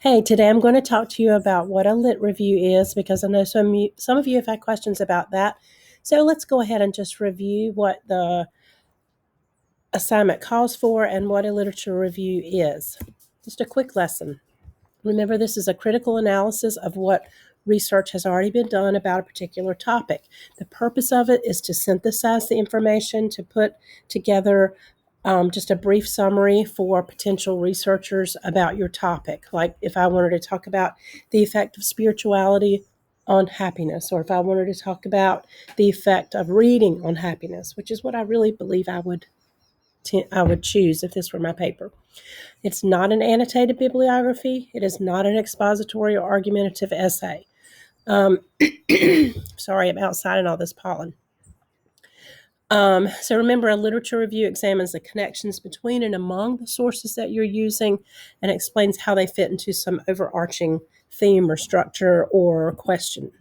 Hey, today I'm going to talk to you about what a lit review is because I know some of you have had questions about that. So let's go ahead and just review what the assignment calls for and what a literature review is. Just a quick lesson. Remember, this is a critical analysis of what research has already been done about a particular topic. The purpose of it is to synthesize the information, to put together just a brief summary for potential researchers about your topic. Like if I wanted to talk about the effect of spirituality on happiness, or if I wanted to talk about the effect of reading on happiness, which is what I really believe I would choose if this were my paper. It's not an annotated bibliography. It is not an expository or argumentative essay. Um, sorry, I'm outside in all this pollen. So remember, a literature review examines the connections between and among the sources that you're using and explains how they fit into some overarching theme or structure or question.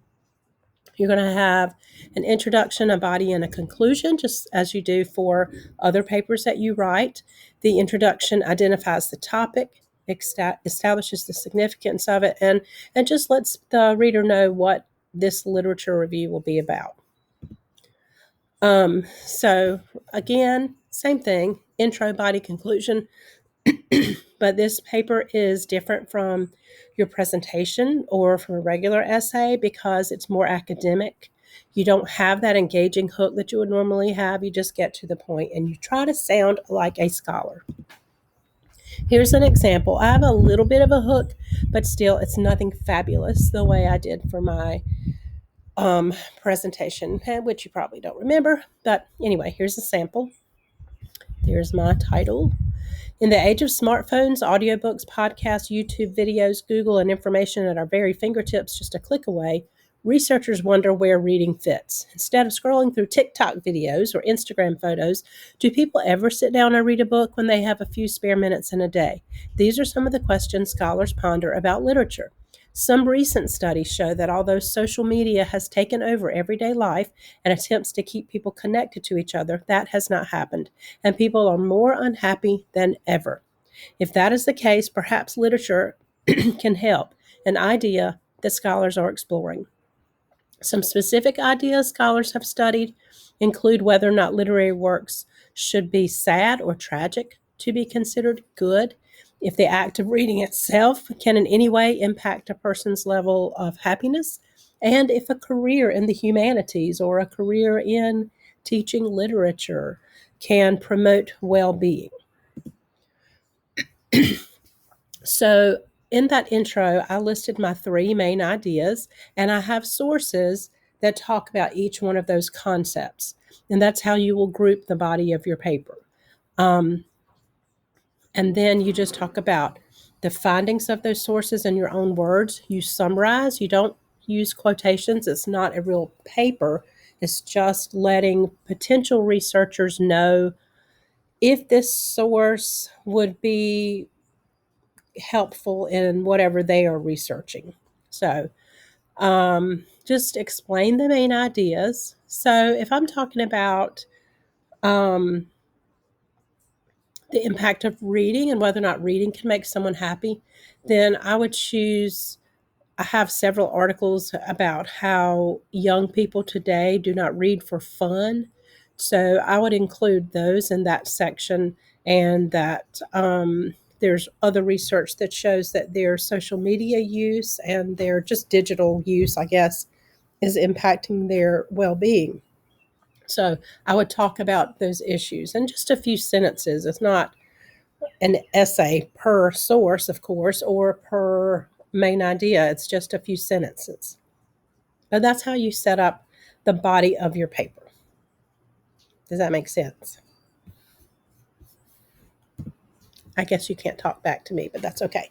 You're going to have an introduction, a body, and a conclusion, just as you do for other papers that you write. The introduction identifies the topic, establishes the significance of it, and just lets the reader know what this literature review will be about. So again, same thing, intro, body, conclusion. But this paper is different from your presentation or from a regular essay because it's more academic. You don't have that engaging hook that you would normally have. You just get to the point and you try to sound like a scholar. Here's an example. I have a little bit of a hook, but still it's nothing fabulous the way I did for my presentation, which you probably don't remember. But anyway, here's a sample. There's my title. In the age of smartphones, audiobooks, podcasts, YouTube videos, Google, and information at our very fingertips just a click away, researchers wonder where reading fits. Instead of scrolling through TikTok videos or Instagram photos, do people ever sit down and read a book when they have a few spare minutes in a day? These are some of the questions scholars ponder about literature. Some recent studies show that although social media has taken over everyday life and attempts to keep people connected to each other, that has not happened, and people are more unhappy than ever. If that is the case, perhaps literature can help, an idea that scholars are exploring. Some specific ideas scholars have studied include whether or not literary works should be sad or tragic to be considered good, if the act of reading itself can in any way impact a person's level of happiness, and if a career in the humanities or a career in teaching literature can promote well-being. So, in that intro, I listed my three main ideas, and I have sources that talk about each one of those concepts. And that's how you will group the body of your paper. Um, and then you just talk about the findings of those sources in your own words. You summarize, you don't use quotations. It's not a real paper, it's just letting potential researchers know if this source would be helpful in whatever they are researching. So, just explain the main ideas. So, if I'm talking about um, the impact of reading and whether or not reading can make someone happy, then I would choose. I have several articles about how young people today do not read for fun. So I would include those in that section, and that there's other research that shows that their social media use and their just digital use, I guess, is impacting their well being. So I would talk about those issues in just a few sentences. It's not an essay per source, of course, or per main idea. It's just a few sentences. But that's how you set up the body of your paper. Does that make sense? I guess you can't talk back to me, but that's okay.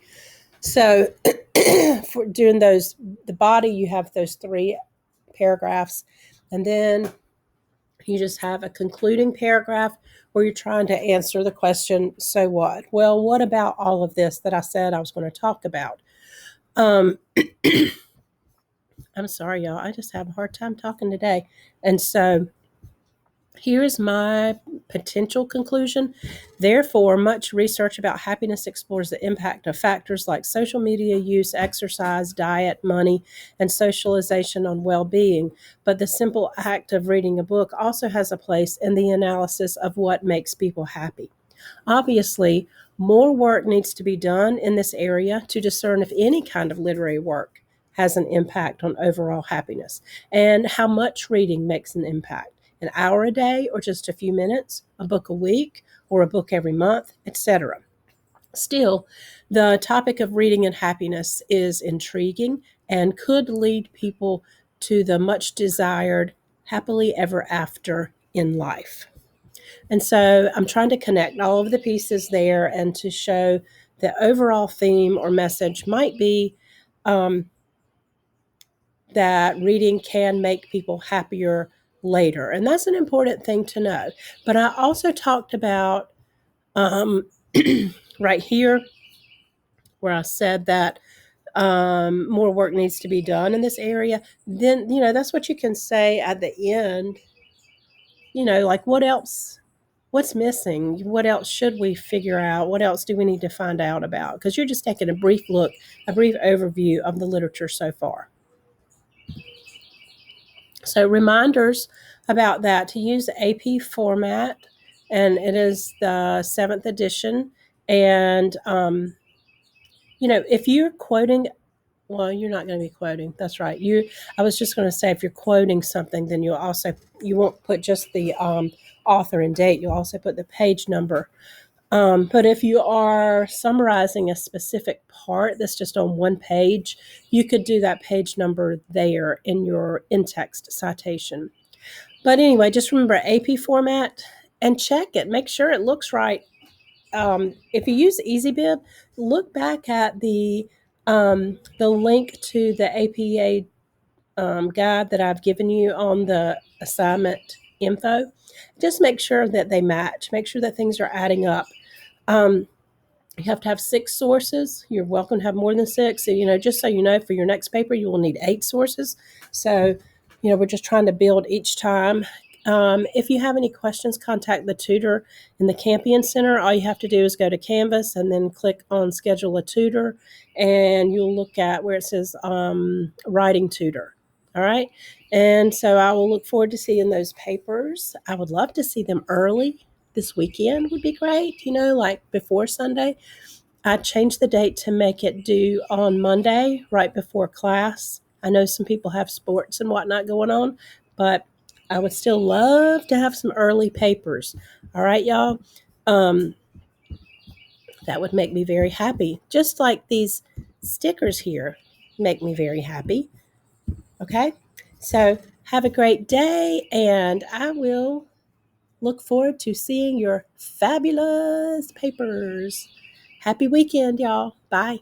So, for doing the body, you have those three paragraphs, and then you just have a concluding paragraph where you're trying to answer the question, so what? Well, what about all of this that I said I was going to talk about? Um, I'm sorry, y'all. I just have a hard time talking today. And so Here's my potential conclusion. Therefore, much research about happiness explores the impact of factors like social media use, exercise, diet, money, and socialization on well being. But the simple act of reading a book also has a place in the analysis of what makes people happy. Obviously, more work needs to be done in this area to discern if any kind of literary work has an impact on overall happiness and how much reading makes an impact. An hour a day or just a few minutes, a book a week or a book every month, etc. Still, the topic of reading and happiness is intriguing and could lead people to the much desired happily ever after in life. And so I'm trying to connect all of the pieces there and to show the overall theme or message might be um, that reading can make people happier later. And that's an important thing to know. But I also talked about um, right here where I said that more work needs to be done in this area. Then, that's what you can say at the end, like what else? What's missing? What else should we figure out? What else do we need to find out about? Because you're just taking a brief look, a brief overview of the literature so far. So, reminders about that to use the AP format, and it is the seventh edition. And, if you're quoting, well, you're not going to be quoting. That's right. I was just going to say, if you're quoting something, then you won't put just the author and date. You'll also put the page number. But if you are summarizing a specific part that's just on one page, you could do that page number there in your in-text citation. But anyway, just remember AP format and check it. Make sure it looks right. If you use EasyBib, look back at the link to the APA guide that I've given you on the assignment info. Just make sure that they match. Make sure that things are adding up. Um, you have to have 6 sources. You're welcome to have more than 6. So, just so you know, for your next paper, you will need 8 sources. So, we're just trying to build each time. If you have any questions, contact the tutor in the Campion Center. All you have to do is go to Canvas and then click on Schedule a Tutor, and you'll look at where it says Writing Tutor. All right. And so I will look forward to seeing those papers. I would love to see them early. This weekend would be great, like before Sunday. I changed the date to make it due on Monday, right before class. I know some people have sports and whatnot going on, but I would still love to have some early papers. All right, y'all. Um, that would make me very happy. Just like these stickers here make me very happy. Okay? So have a great day, and I will look forward to seeing your fabulous papers. Happy weekend, y'all. Bye.